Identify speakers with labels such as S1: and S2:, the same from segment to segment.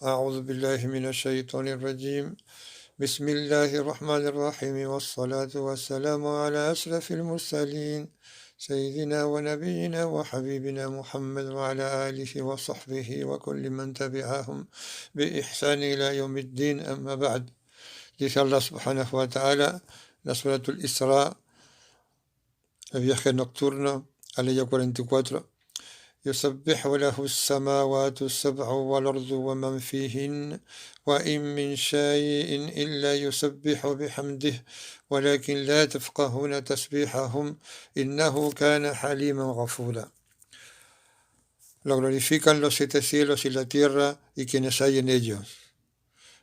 S1: أعوذ بالله من الشيطان الرجيم بسم الله الرحمن الرحيم والصلاة والسلام على أشرف المرسلين سيدنا ونبينا وحبيبنا محمد وعلى آله وصحبه وكل من تبعهم بإحسان إلى يوم الدين أما بعد. Dice Allah subhanahu wa ta'ala, la Suratul Isra, el viaje nocturno, aleya 44. يسبح له السماوات السبع والأرض ومن فيهن وإن من شيء إلا يسبح بحمده ولكن لا تفقهون تسبيحهم إنه كان حليما غفورا. Lo glorifican los 7 cielos y la tierra y quienes hay en ellos.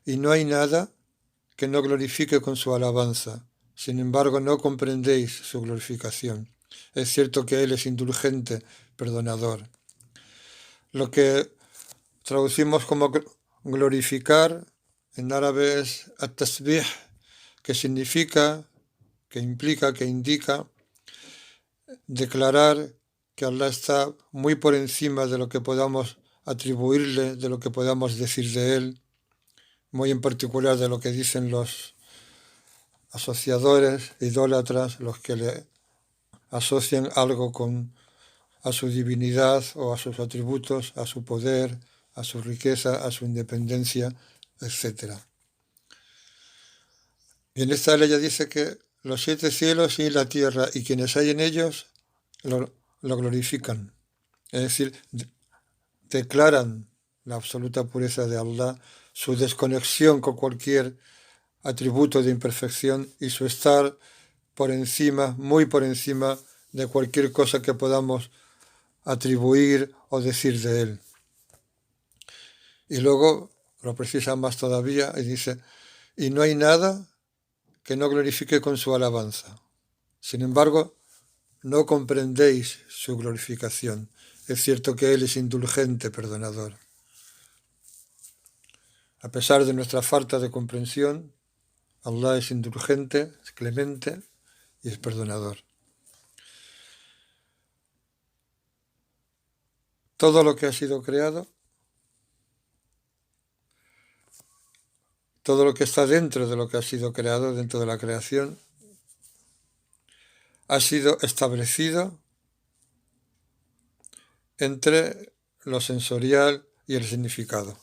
S1: Y no hay nada que no glorifique con su alabanza. Sin embargo, no comprendéis su glorificación. Es cierto que Él es indulgente, perdonador. Lo que traducimos como glorificar en árabe es at-tasbih, que significa, que implica, que indica declarar que Allah está muy por encima de lo que podamos atribuirle, de lo que podamos decir de Él, muy en particular de lo que dicen los asociadores, idólatras, los que le asocian algo a su divinidad o a sus atributos, a su poder, a su riqueza, a su independencia, etc. Y en esta ley dice que los 7 cielos y la tierra y quienes hay en ellos lo glorifican. Es decir, declaran la absoluta pureza de Allah, su desconexión con cualquier atributo de imperfección y su estar por encima, muy por encima de cualquier cosa que podamos atribuir o decir de Él. Y luego lo precisa más todavía y dice, y no hay nada que no glorifique con su alabanza. Sin embargo, no comprendéis su glorificación. Es cierto que Él es indulgente, perdonador. A pesar de nuestra falta de comprensión, Allah es indulgente, es clemente y es perdonador. Todo lo que ha sido creado, todo lo que está dentro de lo que ha sido creado, dentro de la creación, ha sido establecido entre lo sensorial y el significado.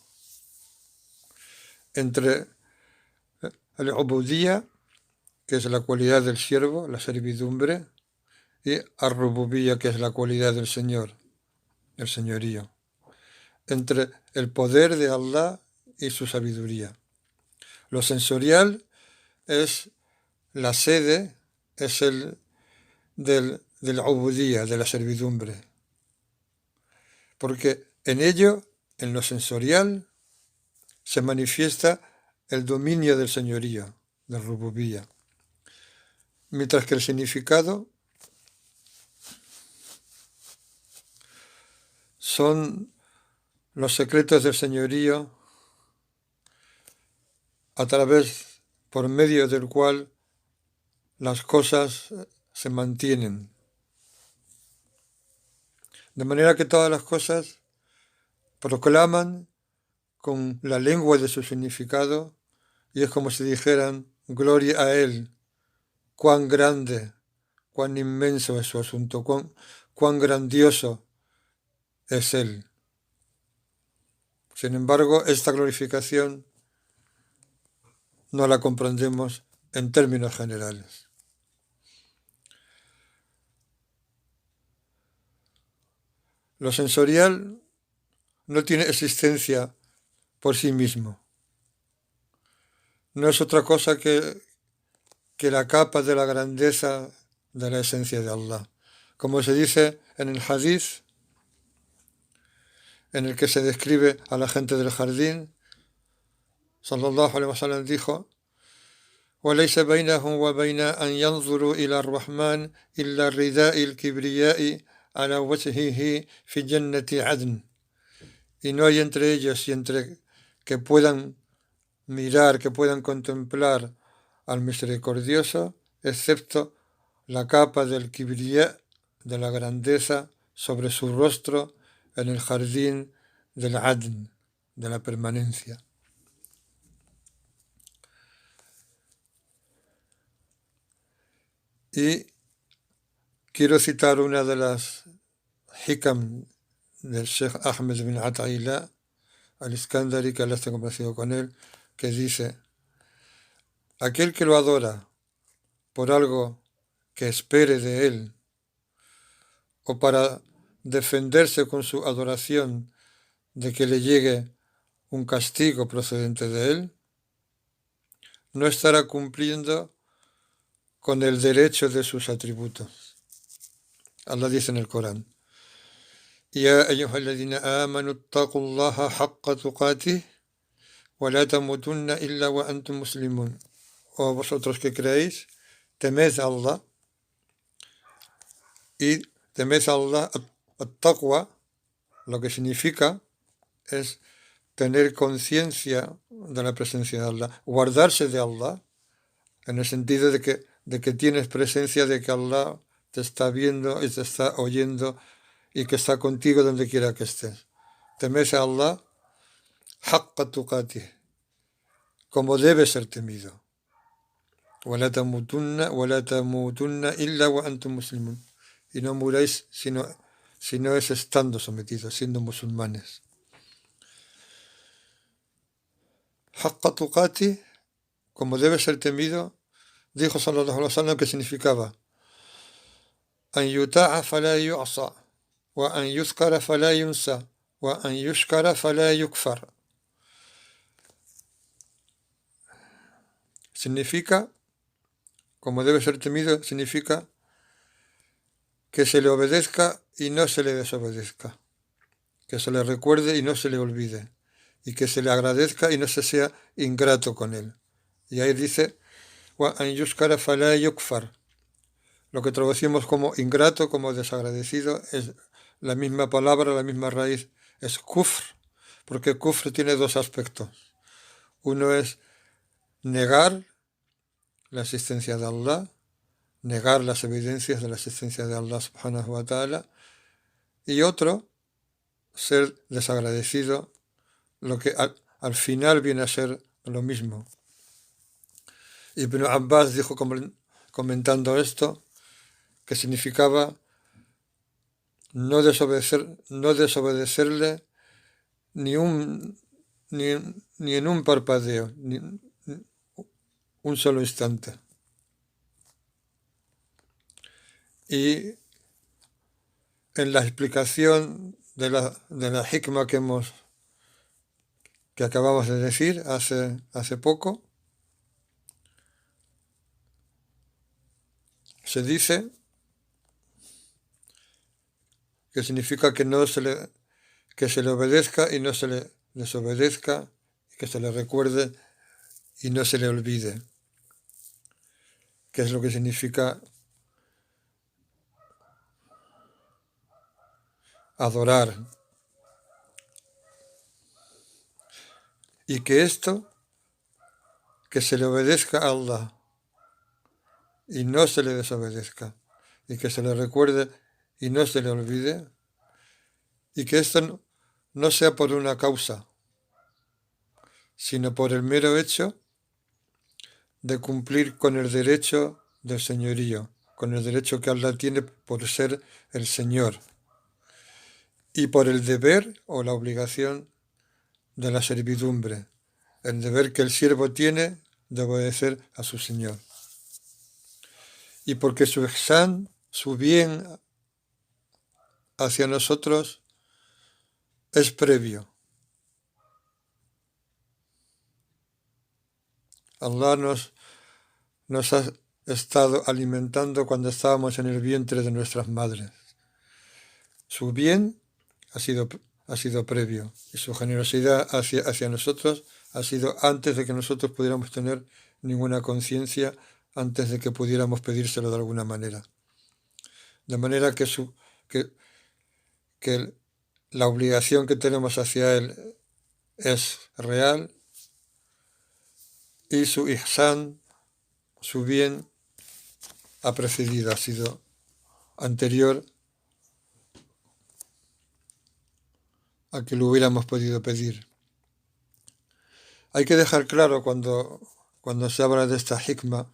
S1: Entre el ubudiyya, que es la cualidad del siervo, la servidumbre, y ar-rububiyya, que es la cualidad del Señor, el señorío. Entre el poder de Allah y su sabiduría. Lo sensorial es la sede, es el del ubudiyya, de la servidumbre. Porque en ello, en lo sensorial, se manifiesta el dominio del señorío, del rububiyya. Mientras que el significado son los secretos del señorío por medio del cual las cosas se mantienen. De manera que todas las cosas proclaman con la lengua de su significado y es como si dijeran, gloria a Él, cuán grande, cuán inmenso es su asunto, cuán grandioso es Él. Sin embargo, esta glorificación no la comprendemos en términos generales. Lo sensorial no tiene existencia por sí mismo. No es otra cosa que la capa de la grandeza de la esencia de Allah. Como se dice en el hadith, en el que se describe a la gente del jardín, sallallahu alaihi wasallam dijo, وَلَيْسَ بَيْنَهُمْ وَبَيْنَ أَنْ يَنْظُرُوا إِلَى الرَّحْمَنِ إِلَّا الرِّدَاءِ الْكِبْرِيَاءِ عَلَى وَجْهِهِ فِي جَنَّةِ عَدْنٍ. Y no hay entre ellos y entre que puedan mirar, que puedan contemplar al misericordioso, excepto la capa del kibriya, de la grandeza, sobre su rostro en el jardín del Adn, de la permanencia. Y quiero citar una de las hikam del Sheikh Ahmed bin Ata'illah al-Iskandari, que Allah está complacido con él, que dice: aquel que lo adora por algo que espere de él, o para defenderse con su adoración de que le llegue un castigo procedente de él, no estará cumpliendo con el derecho de sus atributos. Allah dice en el Corán: Ya ayyuhalladhina amanu ittaqullaha haqqa tuqatih wa la tamutunna illa wa antum muslimun. O vosotros que creéis, temed a Allah, y temed a Allah. At-taqwa, lo que significa es tener conciencia de la presencia de Allah, guardarse de Allah, en el sentido de que tienes presencia de que Allah te está viendo y te está oyendo y que está contigo donde quiera que estés. Temes a Allah haqqa tuqatih, como debe ser temido. وَلَا تَمُوتُنَّ إِلَّا وَأَنْتُمْ مُسْلِمُونَ. Y no muráis si no es estando sometidos, siendo musulmanes. Haqqa tuqatih, como debe ser temido, dijo sallallahu alaihi wasallam, que significaba an yuta'a fala yu'sa, wa an yuzkara fala yunsa, wa an yushkara fala yukfar. Significa, como debe ser temido, significa que se le obedezca y no se le desobedezca, que se le recuerde y no se le olvide, y que se le agradezca y no se sea ingrato con él. Y ahí dice wa an yushkara fala yukfar. Lo que traducimos como ingrato, como desagradecido, es la misma palabra, la misma raíz, es kufr, porque kufr tiene dos aspectos. Uno es negar la existencia de Allah, negar las evidencias de la existencia de Allah subhanahu wa ta'ala, y otro, ser desagradecido, lo que al final viene a ser lo mismo. Ibn Abbas dijo, comentando esto, que significaba no desobedecerle ni en un parpadeo, ni un solo instante. Y en la explicación de la hikma que acabamos de decir hace poco, se dice que significa que se le obedezca y no se le desobedezca, que se le recuerde y no se le olvide, que es lo que significa adorar. Y que esto, que se le obedezca a Allah y no se le desobedezca, y que se le recuerde y no se le olvide, y que esto no sea por una causa, sino por el mero hecho de cumplir con el derecho del señorío, con el derecho que Allah tiene por ser el Señor, y por el deber o la obligación de la servidumbre, el deber que el siervo tiene de obedecer a su Señor. Y porque su ihsan, su bien hacia nosotros, es previo. Allah nos ha estado alimentando cuando estábamos en el vientre de nuestras madres. Su bien ha sido previo, y su generosidad hacia nosotros ha sido antes de que nosotros pudiéramos tener ninguna conciencia, antes de que pudiéramos pedírselo de alguna manera. De manera que la obligación que tenemos hacia Él es real, y su ihsan, su bien, ha precedido, ha sido anterior a que lo hubiéramos podido pedir. Hay que dejar claro cuando se habla de esta hikmah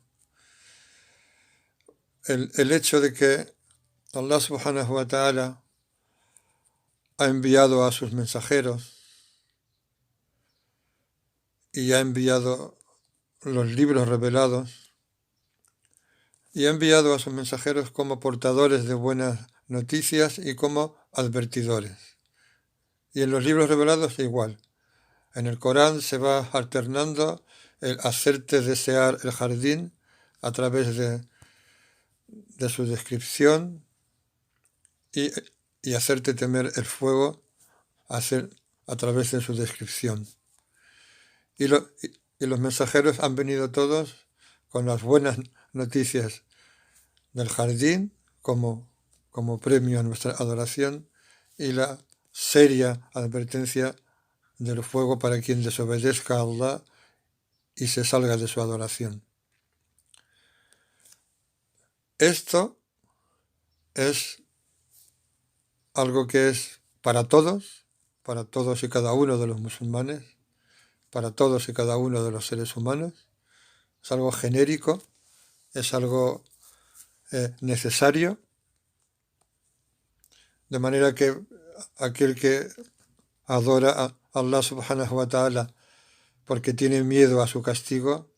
S1: el hecho de que Allah subhanahu wa ta'ala ha enviado a sus mensajeros y ha enviado los libros revelados y ha enviado a sus mensajeros como portadores de buenas noticias y como advertidores. Y en los libros revelados igual. En el Corán se va alternando el hacerte desear el jardín a través de su descripción y hacerte temer el fuego a través de su descripción. Y los mensajeros han venido todos con las buenas noticias del jardín como premio a nuestra adoración y la seria advertencia del fuego para quien desobedezca a Allah y se salga de su adoración. Esto es algo que es para todos y cada uno de los musulmanes, para todos y cada uno de los seres humanos. Es algo genérico, es algo necesario, de manera que aquel que adora a Allah subhanahu wa ta'ala porque tiene miedo a su castigo,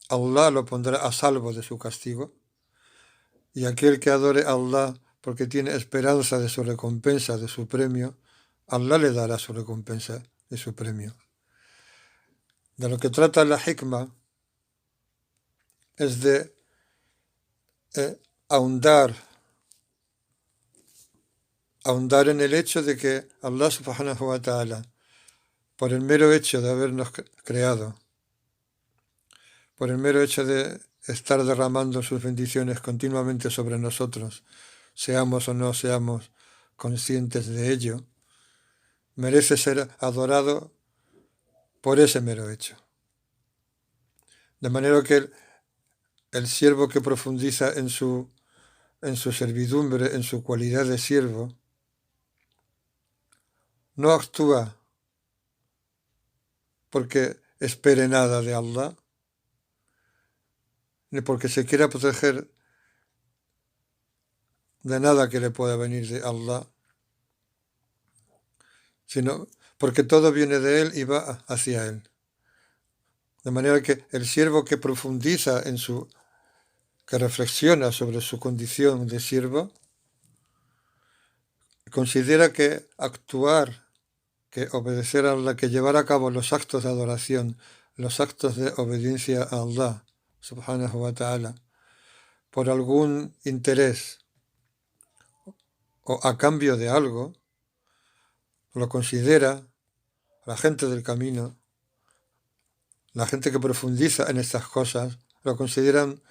S1: Allah lo pondrá a salvo de su castigo, y aquel que adore a Allah porque tiene esperanza de su recompensa, de su premio, Allah le dará su recompensa y su premio. De lo que trata la hikmah es de ahondar en el hecho de que Allah subhanahu wa ta'ala, por el mero hecho de habernos creado, por el mero hecho de estar derramando sus bendiciones continuamente sobre nosotros, seamos o no seamos conscientes de ello, merece ser adorado por ese mero hecho. De manera que el siervo que profundiza en su servidumbre, en su cualidad de siervo, no actúa porque espere nada de Allah, ni porque se quiera proteger de nada que le pueda venir de Allah, sino porque todo viene de Él y va hacia Él. De manera que el siervo que profundiza que reflexiona sobre su condición de siervo, considera que actuar, que obedecer a Allah, que llevar a cabo los actos de adoración, los actos de obediencia a Allah, subhanahu wa ta'ala, por algún interés o a cambio de algo, lo considera la gente del camino, la gente que profundiza en estas cosas, lo consideran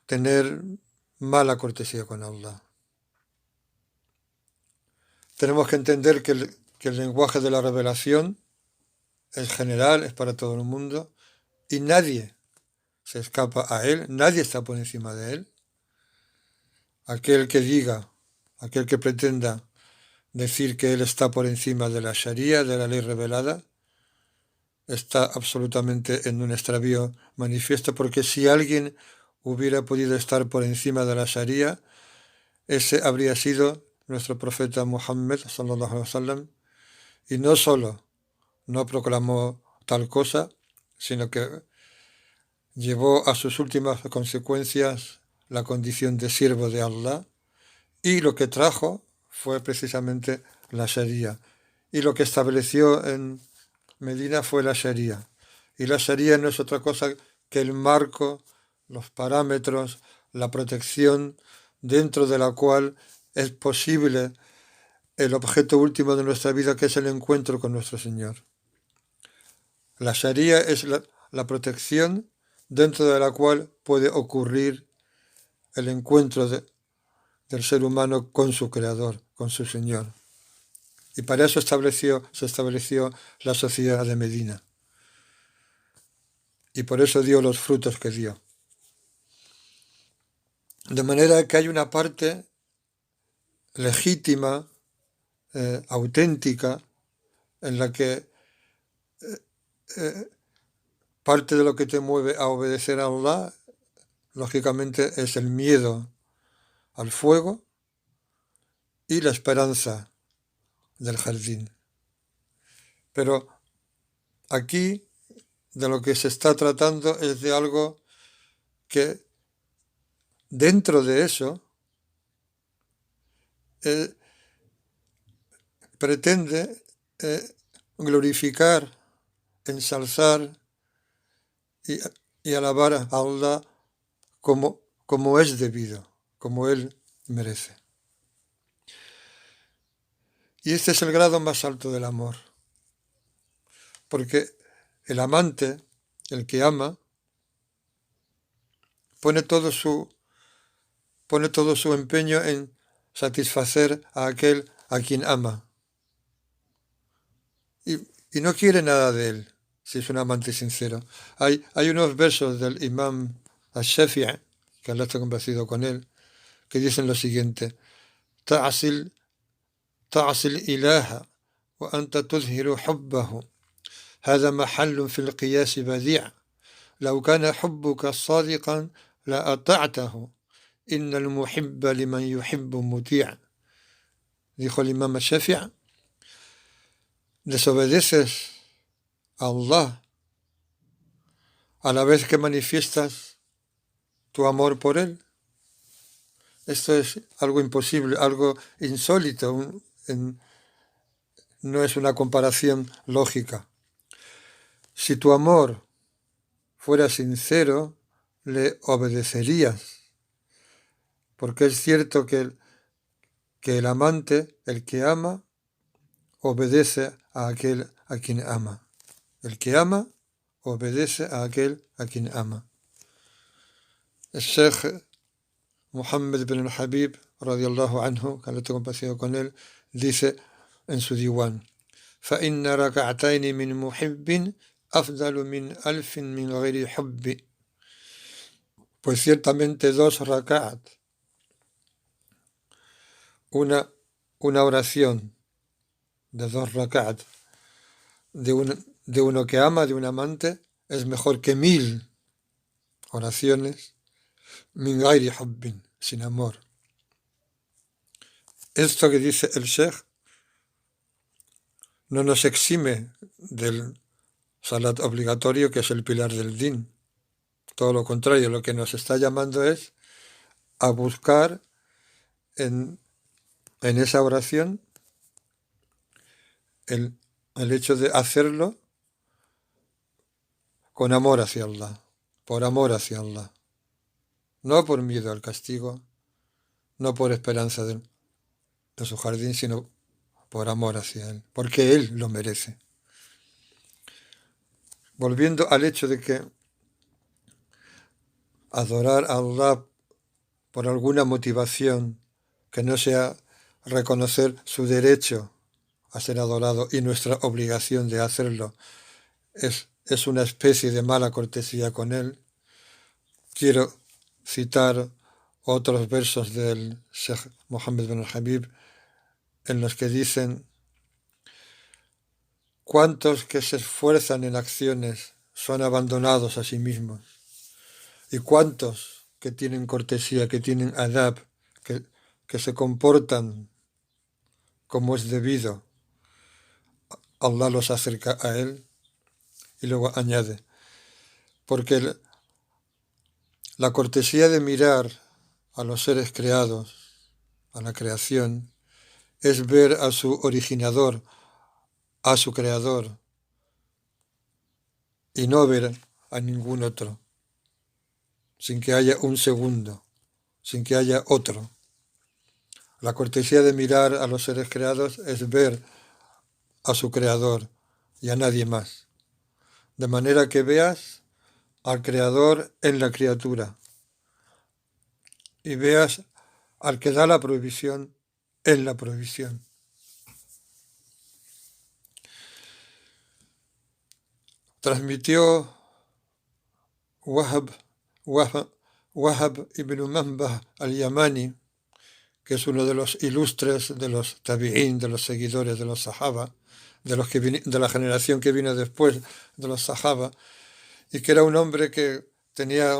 S1: tener mala cortesía con Allah. Tenemos que entender que el lenguaje de la revelación es general, es para todo el mundo, y nadie se escapa a él, nadie está por encima de él. Aquel que pretenda decir que él está por encima de la Sharia, de la ley revelada, está absolutamente en un extravío manifiesto, porque si alguien hubiera podido estar por encima de la Sharia, ese habría sido nuestro profeta Muhammad sallallahu alaihi wasallam, y no solo no proclamó tal cosa, sino que llevó a sus últimas consecuencias la condición de siervo de Allah, y lo que trajo fue precisamente la Sharia, y lo que estableció en Medina fue la Sharia, y la Sharia no es otra cosa que el marco, los parámetros, la protección dentro de la cual es posible el objeto último de nuestra vida, que es el encuentro con nuestro Señor. La Sharia es la protección dentro de la cual puede ocurrir el encuentro del ser humano con su Creador, con su Señor. Y para eso se estableció la sociedad de Medina. Y por eso dio los frutos que dio. De manera que hay una parte legítima, auténtica, en la que parte de lo que te mueve a obedecer a Allah, lógicamente, es el miedo al fuego y la esperanza del jardín. Pero aquí de lo que se está tratando es de algo que dentro de eso pretende glorificar, ensalzar y alabar a Allah como es debido, como Él merece. Y este es el grado más alto del amor, porque el amante, el que ama, pone todo su empeño en satisfacer a aquel a quien ama. Y no quiere nada de él, si es un amante sincero. Hay unos versos del Imam al-Shafi'i, que Allah está complacido con él, que dicen lo siguiente: تعصي الإله وأنت تظهر حبه هذا محل في القياس بديع لو كان حبك صادقا لأطعته إن المحب لمن يحب مطيع. Dijo el Imam al-Shafi'i: desobedeces a Allah a la vez que manifiestas tu amor por Él. Esto es algo imposible, algo insólito, no es una comparación lógica. Si tu amor fuera sincero, le obedecerías, porque es cierto que el amante, el que ama, obedece a aquel a quien ama. El que ama, obedece a aquel a quien ama. El Sheikh Muhammad bin al-Habib, radiyallahu anhu, que le tengo compasión con él, dice en su diwan: فَإِنَّ رَكَعْتَيْنِ مِنْ مُحِبٍّ أَفْضَلُ مِنْ أَلْفٍ مِنْ غَيْرِ حُبِّ. Pues ciertamente 2 rak'at, una oración de 2 rak'at de uno que ama, de un amante, es mejor que 1000 oraciones min ghairi hubbin, sin amor. Esto que dice el Sheikh no nos exime del salat obligatorio, que es el pilar del din. Todo lo contrario, lo que nos está llamando es a buscar en esa oración el hecho de hacerlo con amor hacia Allah, por amor hacia Allah. No por miedo al castigo, no por esperanza de su jardín, sino por amor hacia Él, porque Él lo merece. Volviendo al hecho de que adorar a Allah por alguna motivación que no sea reconocer su derecho a ser adorado y nuestra obligación de hacerlo es una especie de mala cortesía con Él. Quiero citar otros versos del Sheikh Muhammad bin al-Habib en los que dicen: ¿cuántos que se esfuerzan en acciones son abandonados a sí mismos? ¿Y cuántos que tienen cortesía, que tienen adab, que se comportan como es debido, Allah los acerca a Él? Y luego añade: porque la cortesía de mirar a los seres creados, a la creación, es ver a su originador, a su creador, y no ver a ningún otro, sin que haya un segundo, sin que haya otro. La cortesía de mirar a los seres creados es ver a su creador y a nadie más, de manera que veas al creador en la criatura y veas al que da la provisión en la provisión. Transmitió Wahab ibn Manbah al-Yamani, que es uno de los ilustres de los tabi'ín, de los seguidores de los sahaba, de la generación que vino después, de los Sahaba, y que era un hombre que tenía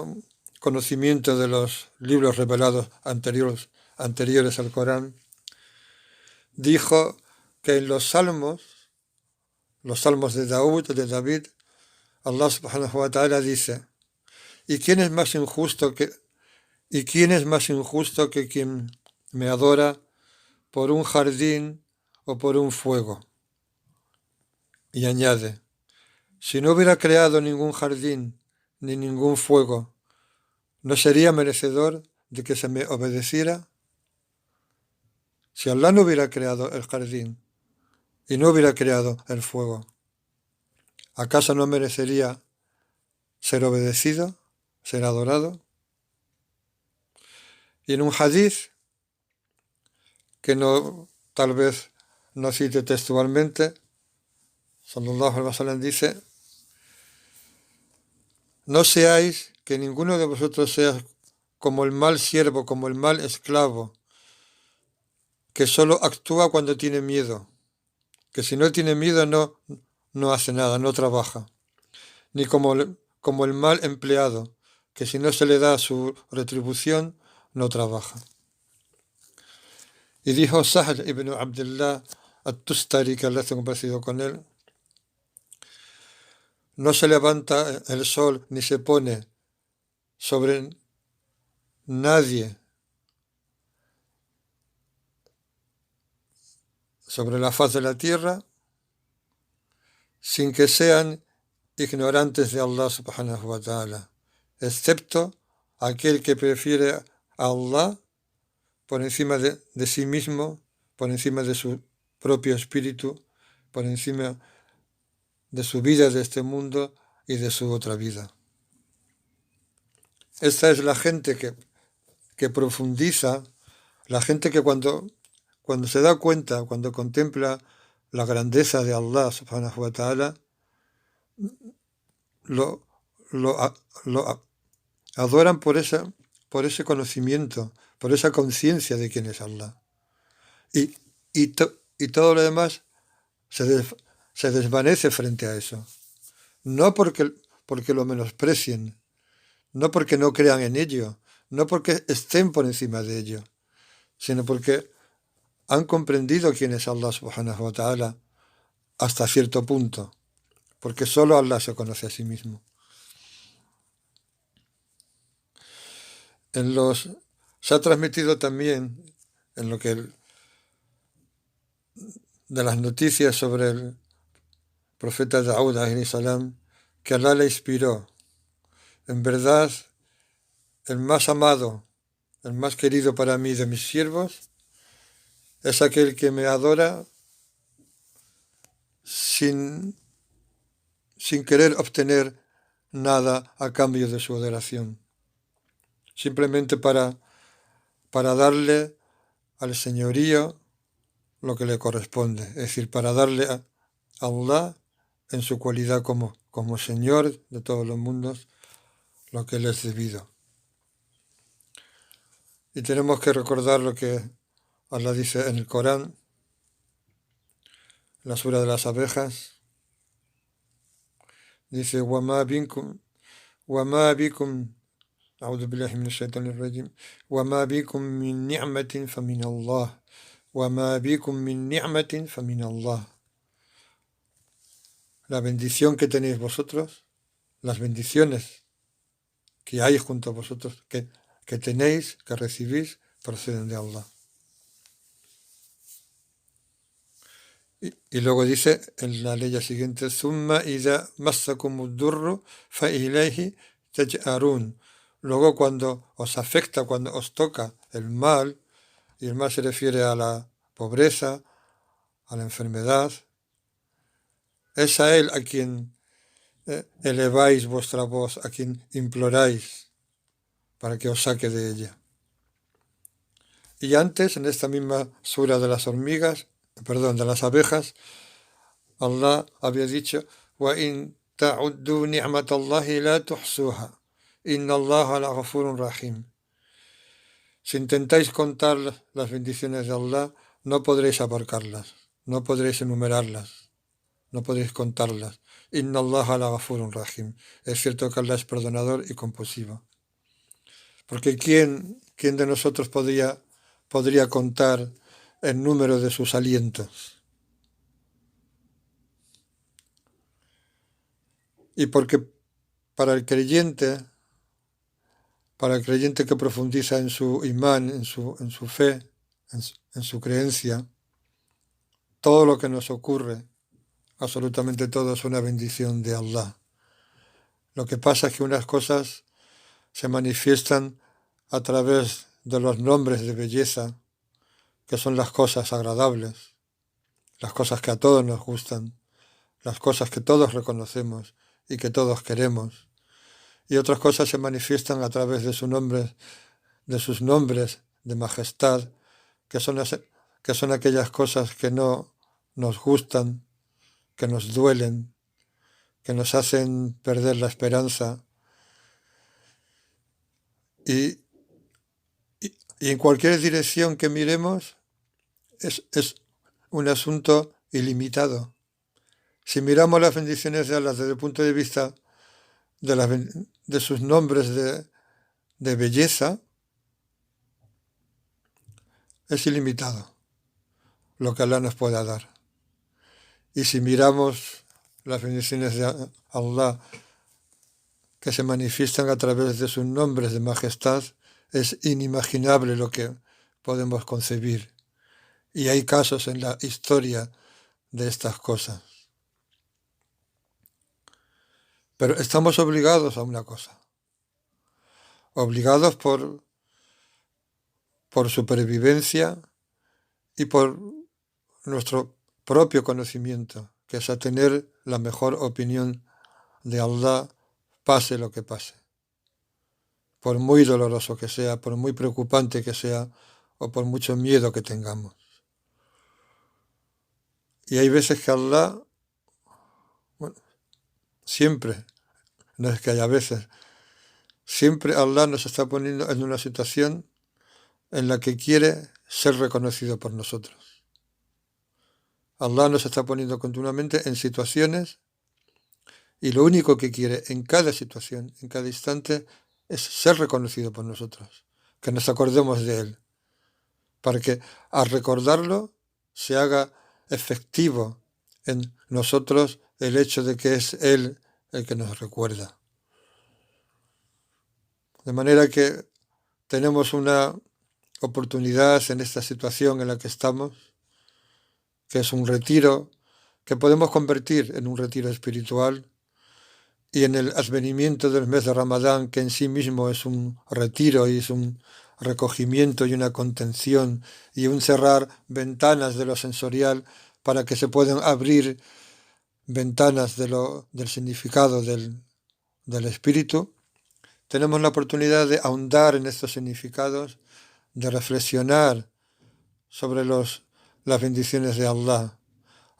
S1: conocimiento de los libros revelados anteriores al Corán, dijo que en los salmos de David, Allah subhanahu wa ta'ala dice: ¿y quién es más injusto que quien me adora por un jardín o por un fuego? Y añade: si no hubiera creado ningún jardín ni ningún fuego, ¿no sería merecedor de que se me obedeciera? Si Allah no hubiera creado el jardín y no hubiera creado el fuego, ¿acaso no merecería ser obedecido, ser adorado? Y en un hadith, que no, tal vez no cite textualmente, sallallahu alaihi wasallam dice: no seáis que ninguno de vosotros sea como el mal siervo, como el mal esclavo, que solo actúa cuando tiene miedo, que si no tiene miedo no hace nada, no trabaja, ni como el mal empleado, que si no se le da su retribución, no trabaja. Y dijo Sahl ibn Abdullah at-Tustari, que Allah está complacido con él: no se levanta el sol ni se pone sobre nadie, sobre la faz de la tierra, sin que sean ignorantes de Allah subhanahu wa ta'ala, excepto aquel que prefiere a Allah por encima de sí mismo, por encima de su propio espíritu, por encima de su vida de este mundo y de su otra vida. Esta es la gente que profundiza, la gente que cuando se da cuenta, cuando contempla la grandeza de Allah subhanahu wa ta'ala, lo, lo adoran por ese conocimiento, por esa conciencia de quién es Allah. Y todo lo demás se desvanece frente a eso. No porque lo menosprecien, no porque no crean en ello, no porque estén por encima de ello, sino porque han comprendido quién es Allah subhanahu wa ta'ala hasta cierto punto, porque solo Allah se conoce a sí mismo. Se ha transmitido también en lo que de las noticias sobre el profeta Daud alayhi salam, que Allah le inspiró: en verdad, el más amado, el más querido para mí de mis siervos es aquel que me adora sin querer obtener nada a cambio de su adoración, simplemente para darle al señorío lo que le corresponde, es decir, para darle a Allah en su cualidad como Señor de todos los mundos lo que le es debido. Y tenemos que recordar lo que Allah dice en el Corán, la sura de las abejas. Dice: وَمَا بِكُمْ أعوذ بالله من الشيطان الرجيم وَمَا بِكُمْ مِنْ نِعْمَةٍ فَمِنَ اللَّهِ وَمَا بِكُمْ مِنْ نِعْمَةٍ فَمِنَ اللَّهِ. La bendición que tenéis vosotros, las bendiciones que hay junto a vosotros, que tenéis, que recibís, proceden de Allah. Y luego dice en la ley siguiente: ثُمَّ إِذَا مَسَّكُمُ الضُّرُّ فَإِلَيْهِ تَجْأَرُونَ. Luego cuando os afecta, cuando os toca el mal, y el mal se refiere a la pobreza, a la enfermedad, es a Él a quien eleváis vuestra voz, a quien imploráis para que os saque de ella. Y antes, en esta misma sura de las de las abejas, Allah había dicho: وَإِن تَعُدُّوا نِعْمَةَ اللَّهِ لَا تُحْصُوهَا إِنَّ اللَّهَ لَغَفُورٌ رَحِيمٌ. Si intentáis contar las bendiciones de Allah, no podréis abarcarlas, no podréis enumerarlas. no podéis contarlas. Inna Allah la ghafurun rahim. Es cierto que Allah es perdonador y compasivo. Porque ¿quién de nosotros podría contar el número de sus alientos? Y porque para el creyente, que profundiza en su imán, en su fe, en su creencia, todo lo que nos ocurre, absolutamente todo, es una bendición de Allah. Lo que pasa es que unas cosas se manifiestan a través de los nombres de belleza, que son las cosas agradables, las cosas que a todos nos gustan, las cosas que todos reconocemos y que todos queremos. Y otras cosas se manifiestan a través de sus nombres de majestad, que son aquellas cosas que no nos gustan, que nos duelen, que nos hacen perder la esperanza. Y en cualquier dirección que miremos es un asunto ilimitado. Si miramos las bendiciones de Allah desde el punto de vista de sus nombres de belleza, es ilimitado lo que Allah nos pueda dar. Y si miramos las bendiciones de Allah que se manifiestan a través de sus nombres de majestad, es inimaginable lo que podemos concebir. Y hay casos en la historia de estas cosas. Pero estamos obligados a una cosa. Obligados por supervivencia y por nuestro propio conocimiento, que es a tener la mejor opinión de Allah, pase lo que pase. Por muy doloroso que sea, por muy preocupante que sea, o por mucho miedo que tengamos. Y hay veces que Allah, siempre, no es que haya veces, siempre Allah nos está poniendo en una situación en la que quiere ser reconocido por nosotros. Allah nos está poniendo continuamente en situaciones y lo único que quiere en cada situación, en cada instante, es ser reconocido por nosotros, que nos acordemos de Él, para que al recordarlo se haga efectivo en nosotros el hecho de que es Él el que nos recuerda. De manera que tenemos una oportunidad en esta situación en la que estamos, que es un retiro que podemos convertir en un retiro espiritual, y en el advenimiento del mes de Ramadán, que en sí mismo es un retiro y es un recogimiento y una contención y un cerrar ventanas de lo sensorial para que se puedan abrir ventanas del significado del espíritu, tenemos la oportunidad de ahondar en estos significados, de reflexionar sobre las bendiciones de Allah,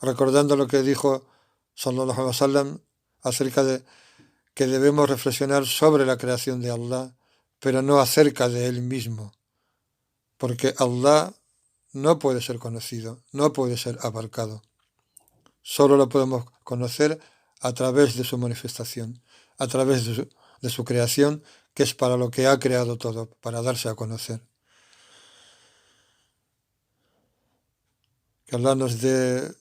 S1: recordando lo que dijo sallallahu alaihi wasallam acerca de que debemos reflexionar sobre la creación de Allah, pero no acerca de Él mismo, porque Allah no puede ser conocido, no puede ser abarcado. Solo lo podemos conocer a través de su manifestación, a través de su creación, que es para lo que ha creado todo, para darse a conocer. Que Allah nos dé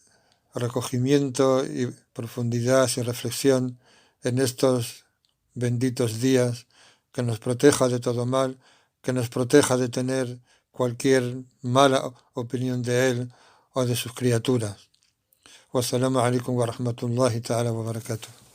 S1: recogimiento y profundidad y reflexión en estos benditos días, que nos proteja de todo mal, que nos proteja de tener cualquier mala opinión de Él o de sus criaturas. Wassalamu alaikum wa rahmatullahi ta'ala wa barakatuh.